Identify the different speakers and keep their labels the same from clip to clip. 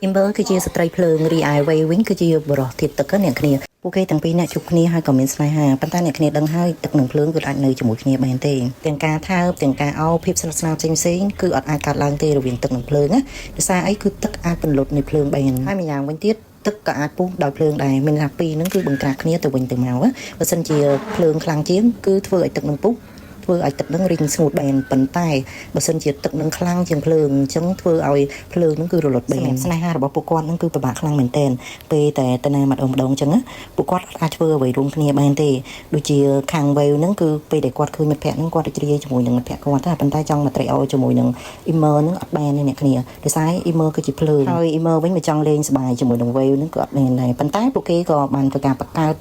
Speaker 1: Ember គឺជាស្ត្រីភ្លើងរីឯ Wei វិញគឺជាបរិសុទ្ធធាតុទឹកអ្នកគ្នាពួកគេទាំងពីរអ្នកជួបគ្នាហើយក៏មានស្នេហាប៉ុន្តែអ្នកគ្នាដឹងហើយទឹកនិងភ្លើងគឺអាចនៅជាមួយគ្នាបានទេទាំងការថើបទាំងការអោបភាពស្និទ្ធស្នាលផ្សេងៗគឺអត់អាចកាត់ឡើងទេរវាងទឹកនិងភ្លើងណាដោយសារអីគឺទឹកអាចពន្លត់នៃភ្លើងបានហើយម្យ៉ាងវិញទៀតទឹកក៏អាចពុះដោយភ្លើងដែរមានថាពីរហ្នឹងគឺបង្ក្រាបគ្នាទៅវិញទៅមកបើសិនជាភ្លើងខ្លាំងជាងគឺធ្វើឲ្យទឹកនឹងពុះធ្វើឲ្យទឹកនឹងរីងស្ងួតបានប៉ុន្តែបើសិនជាទឹកនឹងខ្លាំងជាងភ្លើងអញ្ចឹងធ្វើឲ្យភ្លើងនឹងគឺរលត់បានស្នេហារបស់ពួកគាត់នឹងគឺពិបាកខ្លាំងមែនទែនពេលតែទៅណាម្ដងអញ្ចឹងពួកគាត់អាចធ្វើអ្វីរួមគ្នាបានទេដូចជាខាង Wave ហ្នឹងគឺពេលដែលគាត់ឃើញមិត្តភក្តិហ្នឹងគាត់រីករាយជាមួយនឹងមិត្តភក្តិគាត់តែប៉ុន្តែចង់មកត្រេកអរជាមួយនឹង Emmer ហ្នឹងអត់បានទេអ្នកគ្នាដោយសារ Emmer គឺជាភ្លើងហើយ Emmer វិញមកចង់លេងសប្បាយជាមួយនឹង Wave ហ្នឹងក៏អត់បានដែរប៉ុន្តែពួកគេក៏បានធ្វើការបង្កើត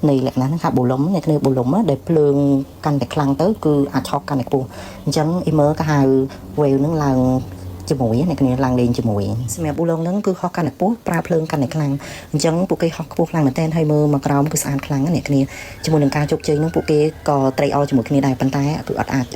Speaker 1: នៃលក្ខណៈហ្នឹងថាបូលុំអ្នកគ្នាបូលុំដែលភ្លើងកាន់តែខ្លាំងទៅគឺអាចឆោកកាន់តែខ្ពស់អញ្ចឹង Emmer ក៏ហៅ Wave ហ្នឹងឡើងជាមួយអ្នកគ្នាឡើងលេងជាមួយសម្រាប់ប៊ូឡុងហ្នឹងគឺហោះកាន់តែខ្ពស់ប្រើភ្លើងកាន់តែខ្លាំងអញ្ចឹងពួកគេហោះខ្ពស់ខ្លាំងមែនទែនហើយមើលមកក្រោមគឺស្អាតខ្លាំងណាស់អ្នកគ្នាជាមួយនឹងការជោគជ័យហ្នឹងពួកគេក៏ត្រេកអរជាមួយគ្នាដែរប៉ុន្តែគឺអត់អាច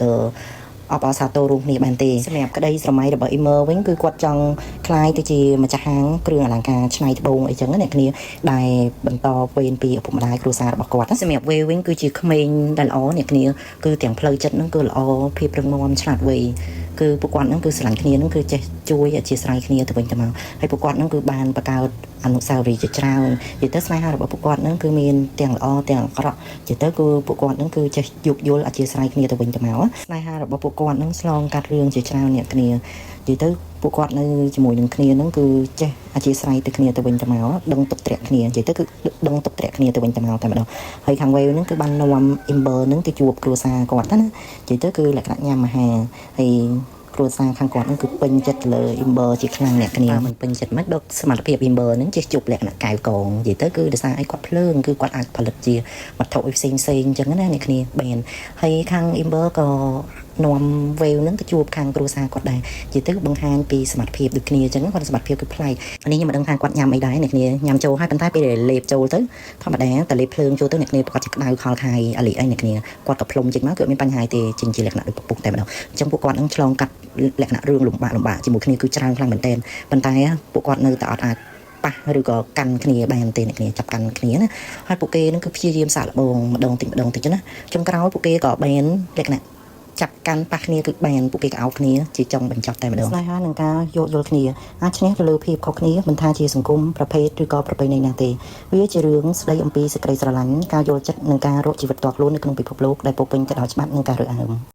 Speaker 1: អបអរសាទររួមគ្នាបានទេសម្រាប់ក្តីស្រមៃរបស់ Emmer វិញគឺគាត់ចង់คล้ายទៅជាម្ចាស់ហាងគ្រឿងអលង្ការឆ្នៃត្បូងអីចឹងអ្នកគ្នាដែលបន្តវេនពីឪពុកម្ដាយគ្រួសាររបស់គាត់សម្រាប់ Wave វិញគឺជាក្មេងដែលល្អអ្នកគ្នាគឺទាំងផ្លូវចិត្តហ្នឹងគឺល្អភាពរឹងមាំឆ្លាតវៃគឺពួកគាត់ហ្នឹងគឺស្រឡាញ់គ្នាហ្នឹងគឺចេះជួយអធិស្ឋានគ្នាទៅវិញទៅមកហើយពួកគាត់ហ្នឹងគឺបានបង្កើតអនុស្សាវរីយ៍ជាច្រើននិយាយទៅស្នេហារបស់ពួកគាត់ហ្នឹងគឺមានទាំងល្អទាំងអាក្រក់និយាយទៅគឺពួកគាត់ហ្នឹងគឺចេះយោគយល់អធិស្ឋានគ្នាទៅវិញទៅមកស្នេហារបស់ពួកគាត់ហ្នឹងឆ្លងកាត់រឿងជាច្រើនអ្នកគ្នានិយាយទៅពួកគាត់នៅជាមួយនឹងគ្នាហ្នឹងគឺចេះអធិស្ឋានទៅគ្នាទៅវិញទៅមកដឹងទុកត្រាក់គ្នានិយាយទៅគឺដឹងទុកត្រាក់គ្នាទៅវិញទៅមកតែម្ដងហើយខាង Wave ហ្នឹងគឺបាននាំ Ember ហ្នឹងទៅជួបគ្រួសារគាត់ណានិយាយទៅគឺលក្ខណៈញ៉ាំអាហារហើយគ្រួសារខាងគាត់ហ្នឹងគឺពេញចិត្តលើ Ember ជាខ្លាំងអ្នកគ្នាមិនពេញចិត្តមិនដកសមត្ថភាព Ember ហ្នឹងចេះជប់លក្ខណៈកែវកងនិយាយទៅគឺដោយសារឲ្យគាត់ភ្លើងគឺគាត់អាចផលិតជាវត្ថុផ្សេងអញ្ចឹងណាអ្នកគ្នាបានហើយខាង Ember ក៏នាំ Wave ហ្នឹងទៅជួបខាងគ្រួសារគាត់ដែរនិយាយទៅបង្ហាញពីសមត្ថភាពដូចគ្នាអញ្ចឹងគាត់សមត្ថភាពគឺប្លែកនេះខ្ញុំមិនដឹងថាគាត់ញ៉ាំអីដែរអ្នកគ្នាញ៉ាំចូលហើយប៉ុន្តែពេលដែលលេបចូលទៅធម្មតាតែលេបភ្លើងចូលទៅអ្នកគ្នាគាត់ជាក្តៅខលខាយអាលីអីអ្នកគ្នាគាត់ក៏ផ្លុំចេញមកគឺអត់មានបញ្ហាទេចេញជាលក្ខណៈដូចពុកតែម្ដងអញ្ចឹងពួកគាត់នឹងឆ្លងកាត់លក្ខណៈរឿងលំបាកជាមួយគ្នាគឺច្រើនខ្លាំងមែនទែនប៉ុន្តែពួកគាត់នៅតែអត់អាចប៉ះឬក៏កាន់គ្នាបានទេអ្នកគ្នាចាប់កាន់គ្នាណាហើយពួកគេនឹងគឺព្យាយាមសាកល្បងម្ដងតិចណាចុងក្រោយពួកគេក៏បានលក្ខណៈចាប់កាន់ប៉ះគ្នាគឺបានពួកគេក៏អោបគ្នាជាចុងបញ្ចប់តែម្ដងស្នេហានឹងការយោគយល់គ្នាអាចឈ្នះទៅលើភាពខុសគ្នាមិនថាជាសង្គមប្រភេទឬក៏ប្រពៃណីណាទេវាជារឿងស្ដីអំពីសេចក្តីស្រឡាញ់ការយល់ចិត្តនិងការរកជីវិតផ្ទាល់ខ្លួននៅក្នុងពិភពលោកដែលពោរពេញទៅដោយច្បាប់និងការរើសអើង